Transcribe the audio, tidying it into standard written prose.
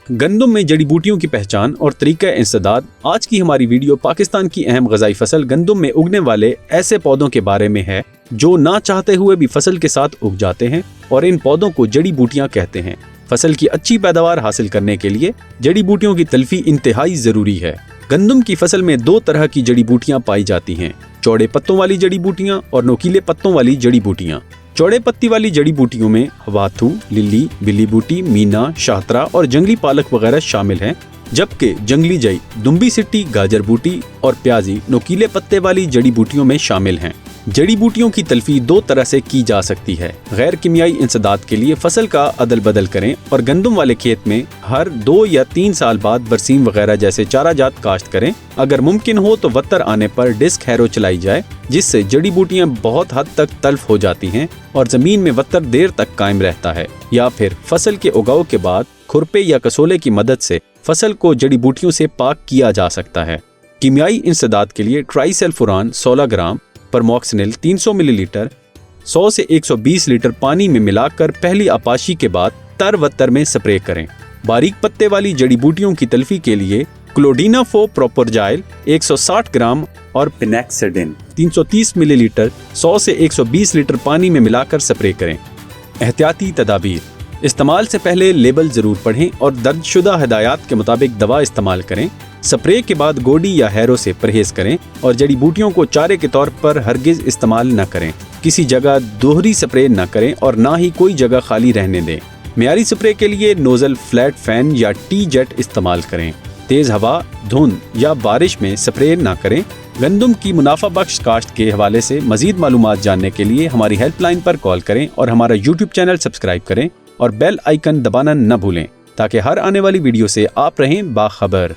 गंदम में जड़ी बूटियों की पहचान और तरीका इंसदाद। आज की हमारी वीडियो पाकिस्तान की अहम ग़ज़ाई फसल गंदम में उगने वाले ऐसे पौधों के बारे में है जो ना चाहते हुए भी फसल के साथ उग जाते हैं और इन पौधों को जड़ी बूटियां कहते हैं। फसल की अच्छी पैदावार हासिल करने के लिए जड़ी बूटियों की तलफी इंतहाई जरूरी है। गंदम की फसल में दो तरह की जड़ी बूटियां पाई जाती हैं, चौड़े पत्तों वाली जड़ी बूटियां और नोकीले पत्तों वाली जड़ी बूटियां। चौड़े पत्ती वाली जड़ी बूटियों में हवाथू, लिली, बिल्ली बूटी, मीना, शाहतरा और जंगली पालक वगैरह शामिल हैं, जबकि जंगली जई, दुम्बी सिट्टी, गाजर बूटी और प्याजी नोकीले पत्ते वाली जड़ी बूटियों में शामिल हैं। जड़ी बूटियों की तलफी दो तरह से की जा सकती है। गैर कीमियाई इंसदाद के लिए फसल का अदल बदल करें और गंदम वाले खेत में हर 2 या 3 साल बाद बरसीम वगैरह जैसे चारा जात काश्त करें। अगर मुमकिन हो तो वत्तर आने पर डिस्क हैरो चलाई जाए, जिससे जड़ी बूटियां बहुत हद तक तल्फ हो जाती हैं और जमीन में वत्तर देर तक कायम रहता है। या फिर फसल के उगाव के बाद खुरपे या कसोले की मदद से फसल को जड़ी बूटियों से पाक किया जा सकता है। कीमियाई इंसदाद के लिए ट्राइसल्फुरान 16 ग्राम, परमॉक्सिनिल 300 मिलीलीटर 100 से 120 लीटर पानी में मिलाकर पहली आपाशी के बाद तर में स्प्रे करें। बारीक पत्ते वाली जड़ी बूटियों की तलफी के लिए क्लोडिनाफो प्रोपोरजाइल 160 ग्राम और पिनेक्सिडिन 330 मिलीलीटर 100 से 120 लीटर पानी में मिलाकर स्प्रे करें। एहतियाती तदाबीर: इस्तेमाल से पहले लेबल जरूर पढ़ें और दर्जशुदा हिदायत के मुताबिक दवा इस्तेमाल करें। स्प्रे के बाद गोडी या हैरो से परहेज करें और जड़ी बूटियों को चारे के तौर पर हरगिज इस्तेमाल न करें। किसी जगह दोहरी स्प्रे न करें और ना ही कोई जगह खाली रहने दें। मियारी स्प्रे के लिए नोजल, फ्लैट फैन या टी जेट इस्तेमाल करें। तेज हवा, धुंध या बारिश में स्प्रे न करें। गंदम की मुनाफा बख्श काश्त के हवाले से मजीद मालूमात जानने के लिए हमारी हेल्पलाइन पर कॉल करें और हमारा यूट्यूब चैनल सब्सक्राइब करें और बेल आइकन दबाना न भूलें ताकि हर आने वाली वीडियो से आप रहें बाखबर।